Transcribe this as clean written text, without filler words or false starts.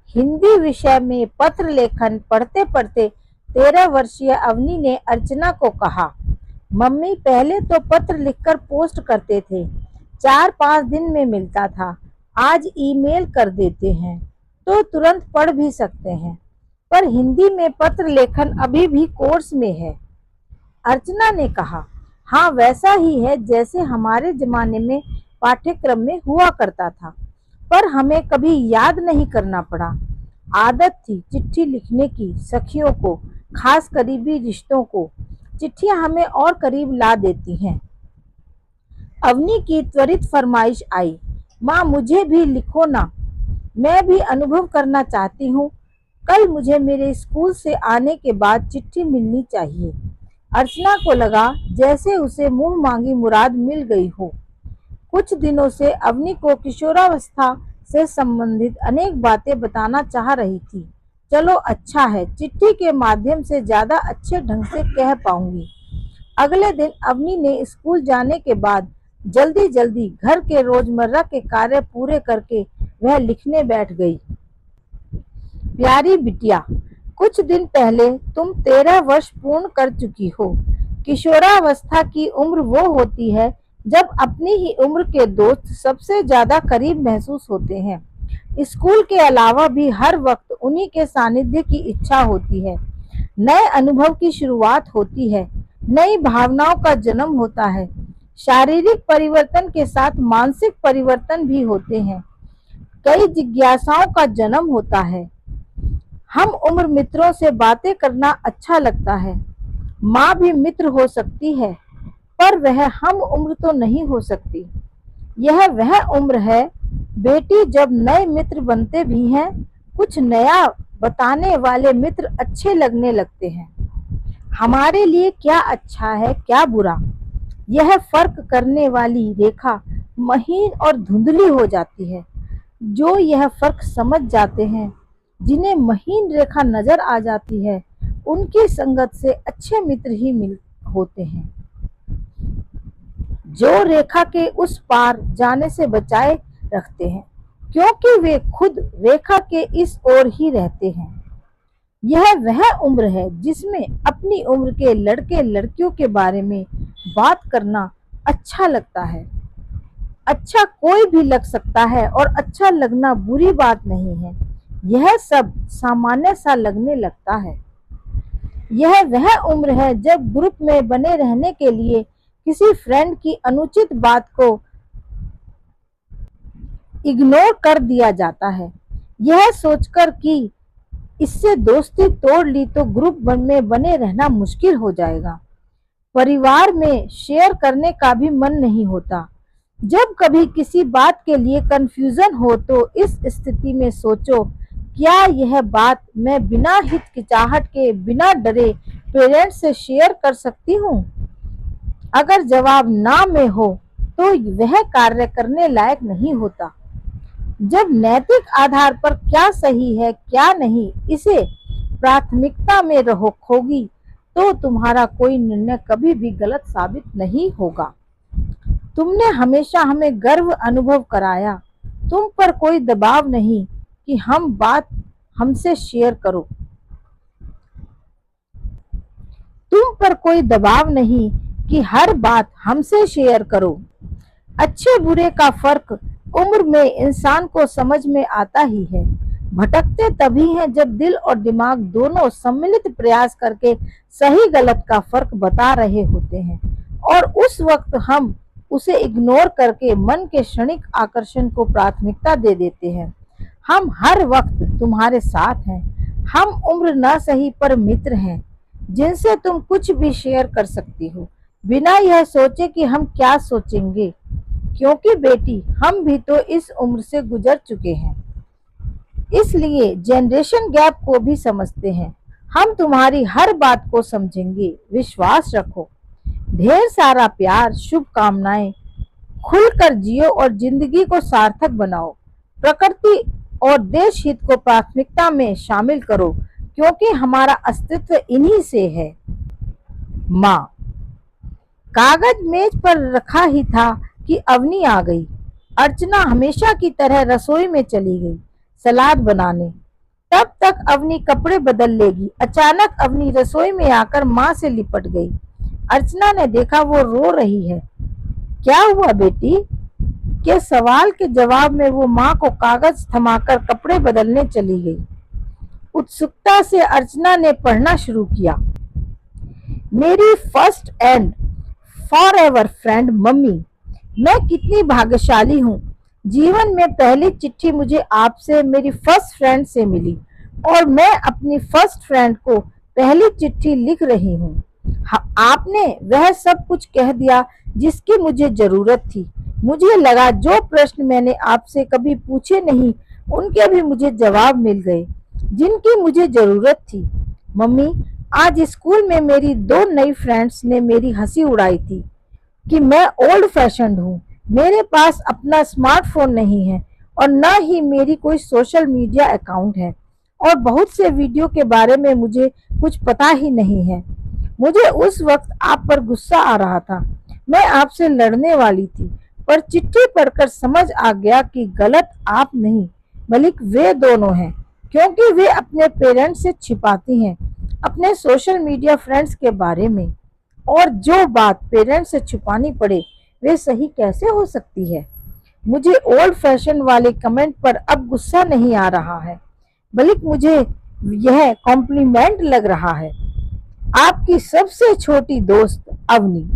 हिंदी विषय में पत्र लेखन पढ़ते पढ़ते 13 वर्षीय अवनी ने अर्चना को कहा, मम्मी पहले तो पत्र लिखकर पोस्ट करते थे, 4-5 दिन में मिलता था। आज ईमेल कर देते हैं तो तुरंत पढ़ भी सकते हैं। पर हिंदी में पत्र लेखन अभी भी कोर्स में है। अर्चना ने कहा, हाँ वैसा ही है जैसे हमारे जमाने में पाठ्यक्रम में हुआ करता था, पर हमें कभी याद नहीं करना पड़ा। आदत थी चिट्ठी लिखने की सखियों को, खास करीबी रिश्तों को। चिट्ठियां हमें और करीब ला देती हैं। अवनी की त्वरित फरमाइश आई, माँ मुझे भी लिखो ना, मैं भी अनुभव करना चाहती हूँ। कल मुझे मेरे स्कूल से आने के बाद चिट्ठी मिलनी चाहिए। अर्चना को लगा जैसे उसे मुंह मांगी मुराद मिल गई हो। कुछ दिनों से अवनी को किशोरावस्था से संबंधित अनेक बातें बताना चाह रही थी। चलो अच्छा है, चिट्ठी के माध्यम से ज्यादा अच्छे ढंग से कह पाऊंगी। अगले दिन अवनी ने स्कूल जाने के बाद जल्दी जल्दी घर के रोजमर्रा के कार्य पूरे करके वह लिखने बैठ गई। प्यारी बिटिया, कुछ दिन पहले तुम 13 वर्ष पूर्ण कर चुकी हो। किशोरावस्था की उम्र वो होती है जब अपनी ही उम्र के दोस्त सबसे ज्यादा करीब महसूस होते हैं। स्कूल के अलावा भी हर वक्त उन्हीं के सानिध्य की इच्छा होती है। नए अनुभव की शुरुआत होती है, नई भावनाओं का जन्म होता है। शारीरिक परिवर्तन के साथ मानसिक परिवर्तन भी होते हैं। कई जिज्ञासाओं का जन्म होता है। हम उम्र मित्रों से बातें करना अच्छा लगता है। माँ भी मित्र हो सकती है, पर वह हम उम्र तो नहीं हो सकती। यह वह उम्र है बेटी जब नए मित्र बनते भी हैं, कुछ नया बताने वाले मित्र अच्छे लगने लगते हैं। हमारे लिए क्या अच्छा है क्या बुरा, यह फर्क करने वाली रेखा महीन और धुंधली हो जाती है। जो यह फर्क समझ जाते हैं, जिन्हें महीन रेखा नजर आ जाती है, उनकी संगत से अच्छे मित्र ही मिल होते हैं, जो रेखा के उस पार जाने से बचाए रखते हैं, क्योंकि वे खुद रेखा के इस ओर ही रहते हैं। यह वह उम्र है जिसमें अपनी उम्र के लड़के लड़कियों के बारे में बात करना अच्छा लगता है। अच्छा कोई भी लग सकता है और अच्छा लगना बुरी बात नहीं है। यह सब सामान्य सा लगने लगता है। यह वह उम्र है जब ग्रुप में बने रहने के लिए किसी फ्रेंड की अनुचित बात को इग्नोर कर दिया जाता है, यह सोचकर कि इससे दोस्ती तोड़ ली तो ग्रुप में बने रहना मुश्किल हो जाएगा। परिवार में शेयर करने का भी मन नहीं होता। जब कभी किसी बात के लिए कंफ्यूजन हो तो इस स्थिति में सोचो, क्या यह बात मैं बिना हिचकिचाहट के, बिना डरे पेरेंट्स से शेयर कर सकती हूँ? अगर जवाब ना में हो तो वह कार्य करने लायक नहीं होता। जब नैतिक आधार पर क्या सही है क्या नहीं इसे प्राथमिकता में रखोगी तो तुम्हारा कोई निर्णय कभी भी गलत साबित नहीं होगा। तुमने हमेशा हमें गर्व अनुभव कराया। तुम पर कोई दबाव नहीं कि हम बात हमसे शेयर करो। तुम पर कोई दबाव नहीं कि हर बात हमसे शेयर करो। अच्छे बुरे का फर्क उम्र में इंसान को समझ में आता ही है। भटकते तभी हैं जब दिल और दिमाग दोनों सम्मिलित प्रयास करके सही गलत का फर्क बता रहे होते हैं, और उस वक्त हम उसे इग्नोर करके मन के क्षणिक आकर्षण को प्राथमिकता दे देते हैं। हम हर वक्त तुम्हारे साथ हैं। हम उम्र न सही पर मित्र हैं जिनसे तुम कुछ भी शेयर कर सकती हो, बिना यह सोचे कि हम क्या सोचेंगे, क्योंकि बेटी हम भी तो इस उम्र से गुजर चुके हैं, इसलिए जनरेशन गैप को भी समझते हैं। हम तुम्हारी हर बात को समझेंगे, विश्वास रखो। ढेर सारा प्यार, शुभकामनाएं। खुलकर जियो और जिंदगी को सार्थक बनाओ। प्रकृति और देश हित को प्राथमिकता में शामिल करो, क्योंकि हमारा अस्तित्व इन्हीं से है। माँ। कागज मेज पर रखा ही था कि अवनी आ गई। अर्चना हमेशा की तरह रसोई में चली गई सलाद बनाने। तब तक अवनी कपड़े बदल लेगी। अचानक अवनी रसोई में आकर माँ से लिपट गई। अर्चना ने देखा वो रो रही है। क्या हुआ बेटी? के सवाल के जवाब में वो माँ को कागज थमाकर कपड़े बदलने चली गई। उत्सुकता से अर्चना ने पढ़ना शुरू किया। मेरी first and forever friend mummy, मैं कितनी भाग्यशाली हूँ। जीवन में पहली चिट्ठी मुझे आपसे, मेरी फर्स्ट फ्रेंड से मिली और मैं अपनी फर्स्ट फ्रेंड को पहली चिट्ठी लिख रही हूँ। आपने वह सब कुछ कह दिया जिसकी मुझे जरूरत थी। मुझे लगा जो प्रश्न मैंने आपसे कभी पूछे नहीं उनके भी मुझे जवाब मिल गए जिनकी मुझे जरूरत थी। मम्मी, आज स्कूल में मेरी 2 नई फ्रेंड्स ने मेरी हंसी उड़ाई थी कि मैं ओल्ड फैशन्ड हूँ। मेरे पास अपना स्मार्टफोन नहीं है और न ही मेरी कोई सोशल मीडिया अकाउंट है और बहुत से वीडियो के बारे में मुझे कुछ पता ही नहीं है। मुझे उस वक्त आप पर गुस्सा आ रहा था। मैं आपसे लड़ने वाली थी, पर चिट्ठी पढ़कर समझ आ गया कि गलत आप नहीं बल्कि वे दोनों हैं, क्योंकि वे अपने पेरेंट्स से छिपाती हैं अपने सोशल मीडिया फ्रेंड्स के बारे में। और जो बात पेरेंट्स से छुपानी पड़े वे सही कैसे हो सकती है? मुझे ओल्ड फैशन वाले कमेंट पर अब गुस्सा नहीं आ रहा है, बल्कि मुझे यह कॉम्प्लीमेंट लग रहा है। आपकी सबसे छोटी दोस्त अवनी।